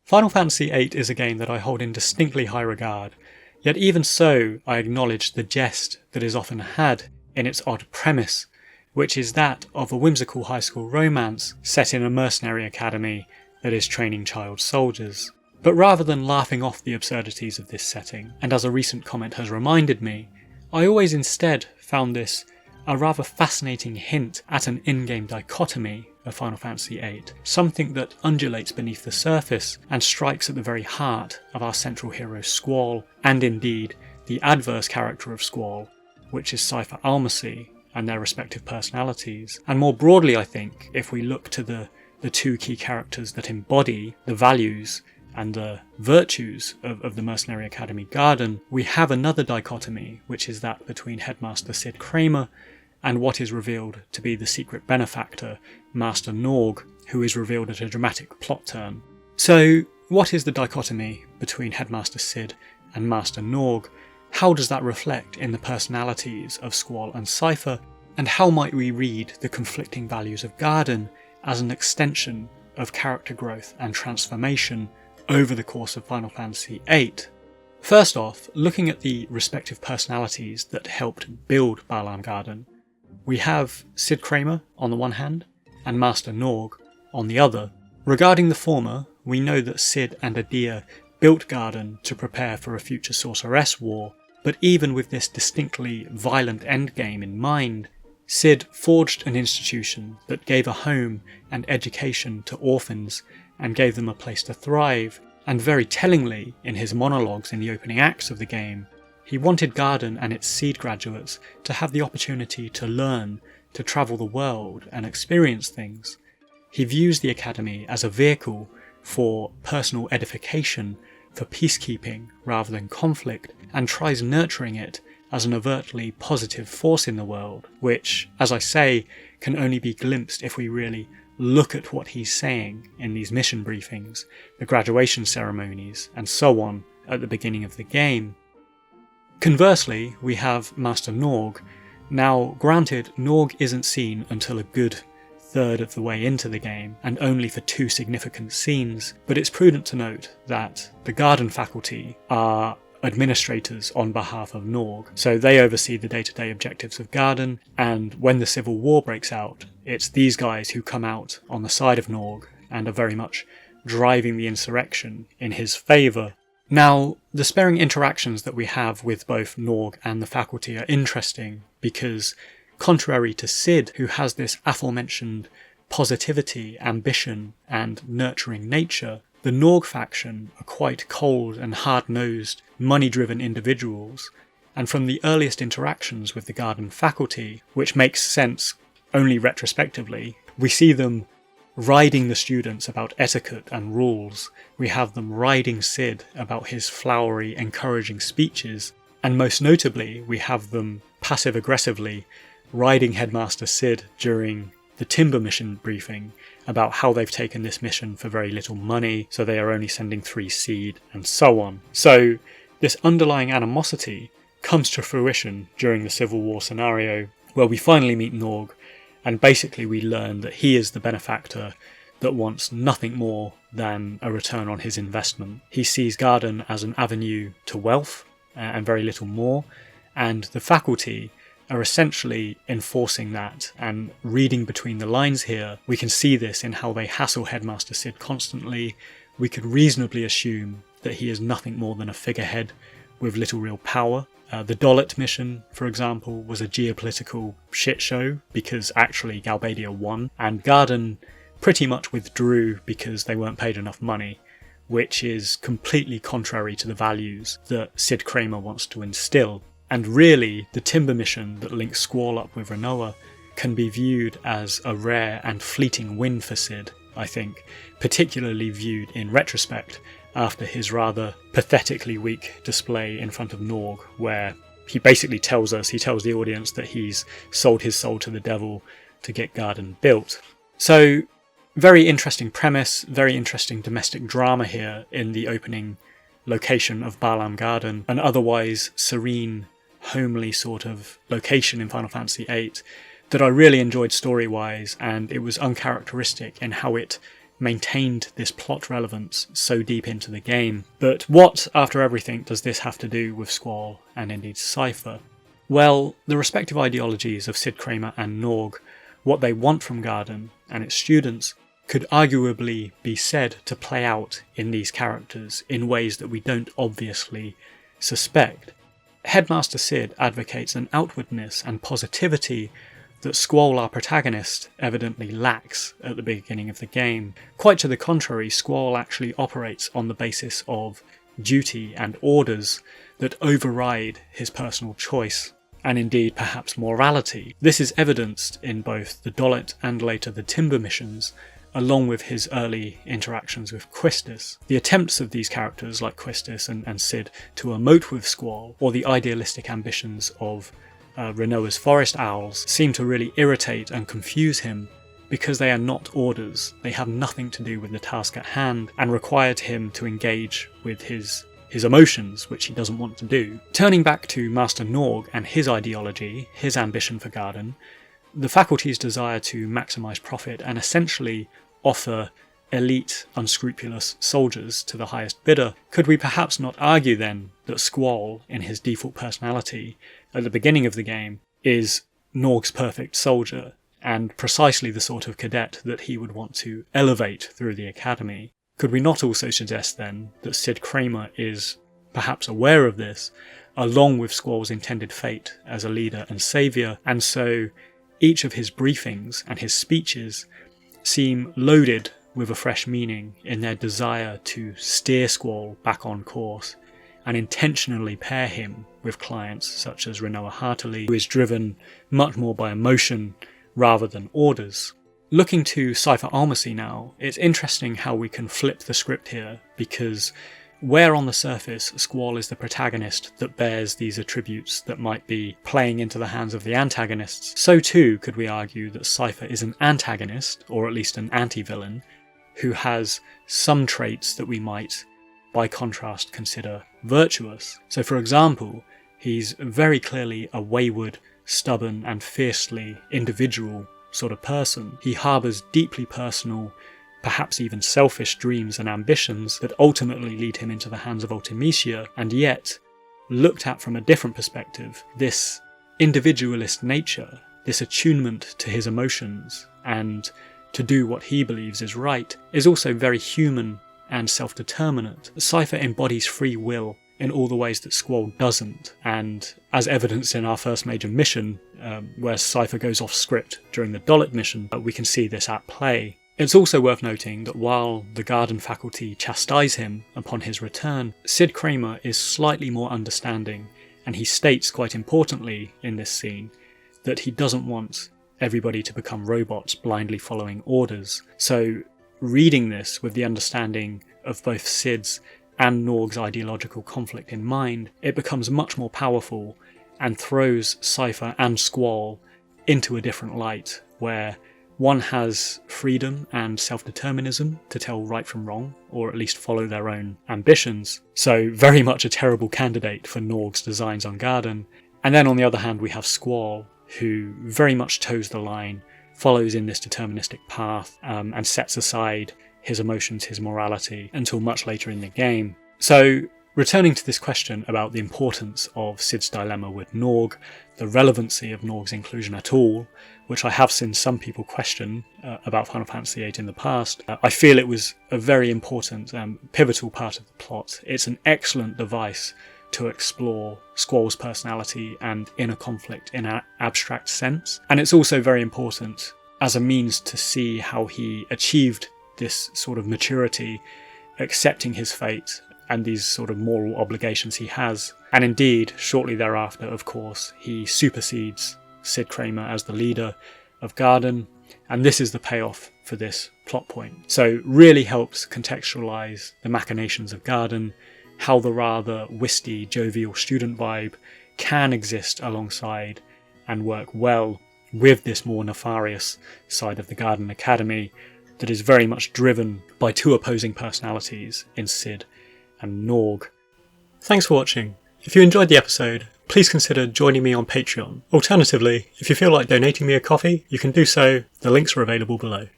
Final Fantasy VIII is a game that I hold in distinctly high regard, yet even so I acknowledge the jest that is often had in its odd premise, which is that of a whimsical high school romance set in a mercenary academy that is training child soldiers. But rather than laughing off the absurdities of this setting, and as a recent comment has reminded me, I always instead found this a rather fascinating hint at an in-game dichotomy of Final Fantasy VIII, something that undulates beneath the surface and strikes at the very heart of our central hero Squall, and indeed the adverse character of Squall, which is Seifer Almasy, and their respective personalities. And more broadly, I think, if we look to the two key characters that embody the values and the virtues of the Mercenary Academy Garden, we have another dichotomy, which is that between Headmaster Sid Kramer and what is revealed to be the secret benefactor, Master NORG, who is revealed at a dramatic plot turn. So, what is the dichotomy between Headmaster Sid and Master NORG? How does that reflect in the personalities of Squall and Seifer? And how might we read the conflicting values of Garden as an extension of character growth and transformation over the course of Final Fantasy VIII? First off, looking at the respective personalities that helped build Balamb Garden, we have Sid Kramer on the one hand, and Master NORG on the other. Regarding the former, we know that Sid and Adia built Garden to prepare for a future Sorceress War, but even with this distinctly violent endgame in mind, Sid forged an institution that gave a home and education to orphans and gave them a place to thrive, and very tellingly, in his monologues in the opening acts of the game, he wanted Garden and its SeeD graduates to have the opportunity to learn, to travel the world and experience things. He views the Academy as a vehicle for personal edification, for peacekeeping rather than conflict, and tries nurturing it as an overtly positive force in the world, which, as I say, can only be glimpsed if we really look at what he's saying in these mission briefings, the graduation ceremonies, and so on at the beginning of the game. Conversely, we have Master NORG. Now, granted, NORG isn't seen until a good third of the way into the game, and only for two significant scenes, but it's prudent to note that the Garden faculty are administrators on behalf of NORG, so they oversee the day-to-day objectives of Garden, and when the civil war breaks out, it's these guys who come out on the side of NORG and are very much driving the insurrection in his favour. Now, the sparing interactions that we have with both NORG and the faculty are interesting because, contrary to Sid, who has this aforementioned positivity, ambition, and nurturing nature, the NORG faction are quite cold and hard-nosed, money-driven individuals, and from the earliest interactions with the Garden faculty, which makes sense only retrospectively, we see them riding the students about etiquette and rules, we have them riding Sid about his flowery, encouraging speeches, and most notably we have them passive-aggressively riding Headmaster Sid during the Timber mission briefing about how they've taken this mission for very little money, so they are only sending 3 SeeD, and so on. So this underlying animosity comes to fruition during the Civil War scenario, where we finally meet NORG, and basically we learn that he is the benefactor that wants nothing more than a return on his investment. He sees Garden as an avenue to wealth, and very little more, and the faculty are essentially enforcing that, and reading between the lines here, we can see this in how they hassle Headmaster Sid constantly. We could reasonably assume that he is nothing more than a figurehead with little real power. The Dollet mission, for example, was a geopolitical shit show because actually Galbadia won, and Garden pretty much withdrew because they weren't paid enough money, which is completely contrary to the values that Sid Kramer wants to instill. And really, the Timber mission that links Squall up with Rinoa can be viewed as a rare and fleeting win for Sid, I think, particularly viewed in retrospect after his rather pathetically weak display in front of NORG, where he basically tells the audience that he's sold his soul to the devil to get Garden built. So, very interesting premise, very interesting domestic drama here in the opening location of Balamb Garden, an otherwise serene, homely sort of location in Final Fantasy VIII that I really enjoyed story-wise, and it was uncharacteristic in how it maintained this plot relevance so deep into the game. But what, after everything, does this have to do with Squall and indeed Seifer? Well, the respective ideologies of Sid Kramer and NORG, what they want from Garden and its students, could arguably be said to play out in these characters in ways that we don't obviously suspect. Headmaster Sid advocates an outwardness and positivity that Squall, our protagonist, evidently lacks at the beginning of the game. Quite to the contrary, Squall actually operates on the basis of duty and orders that override his personal choice, and indeed perhaps morality. This is evidenced in both the Dollet and later the Timber missions, along with his early interactions with Quistis. The attempts of these characters like Quistis and Sid to emote with Squall, or the idealistic ambitions of Rinoa's forest owls, seem to really irritate and confuse him because they are not orders. They have nothing to do with the task at hand and required him to engage with his emotions, which he doesn't want to do. Turning back to Master NORG and his ideology, his ambition for Garden, the faculty's desire to maximise profit and essentially offer elite, unscrupulous soldiers to the highest bidder, could we perhaps not argue then that Squall, in his default personality, at the beginning of the game, is NORG's perfect soldier, and precisely the sort of cadet that he would want to elevate through the academy? Could we not also suggest then that Sid Kramer is perhaps aware of this, along with Squall's intended fate as a leader and saviour, and so each of his briefings and his speeches seem loaded with a fresh meaning in their desire to steer Squall back on course and intentionally pair him with clients such as Rinoa Hartley, who is driven much more by emotion rather than orders. Looking to Seifer Almasy now, it's interesting how we can flip the script here, because where on the surface Squall is the protagonist that bears these attributes that might be playing into the hands of the antagonists, so too could we argue that Seifer is an antagonist, or at least an anti-villain, who has some traits that we might, by contrast, consider virtuous. So for example, he's very clearly a wayward, stubborn and fiercely individual sort of person. He harbours deeply personal, perhaps even selfish dreams and ambitions that ultimately lead him into the hands of Ultimecia, and yet, looked at from a different perspective, this individualist nature, this attunement to his emotions and to do what he believes is right, is also very human and self-determinate. Seifer embodies free will in all the ways that Squall doesn't, and as evidenced in our first major mission, where Seifer goes off script during the Dollet mission, we can see this at play. It's also worth noting that while the Garden faculty chastise him upon his return, Sid Kramer is slightly more understanding, and he states quite importantly in this scene that he doesn't want everybody to become robots blindly following orders. So reading this with the understanding of both Sid's and NORG's ideological conflict in mind, it becomes much more powerful and throws Seifer and Squall into a different light, where one has freedom and self-determinism to tell right from wrong, or at least follow their own ambitions, so very much a terrible candidate for NORG's designs on Garden. And then on the other hand we have Squall, who very much toes the line, follows in this deterministic path, and sets aside his emotions, his morality, until much later in the game. So, returning to this question about the importance of Sid's dilemma with NORG, the relevancy of NORG's inclusion at all, which I have seen some people question about Final Fantasy VIII in the past, I feel it was a very important, pivotal part of the plot. It's an excellent device to explore Squall's personality and inner conflict in an abstract sense. And it's also very important as a means to see how he achieved this sort of maturity, accepting his fate and these sort of moral obligations he has. And indeed, shortly thereafter, of course, he supersedes Sid Kramer as the leader of Garden, and this is the payoff for this plot point. So really helps contextualise the machinations of Garden, how the rather wisty, jovial student vibe can exist alongside and work well with this more nefarious side of the Garden Academy that is very much driven by two opposing personalities in Sid and NORG. Thanks for watching. If you enjoyed the episode, please consider joining me on Patreon. Alternatively, if you feel like donating me a coffee, you can do so. The links are available below.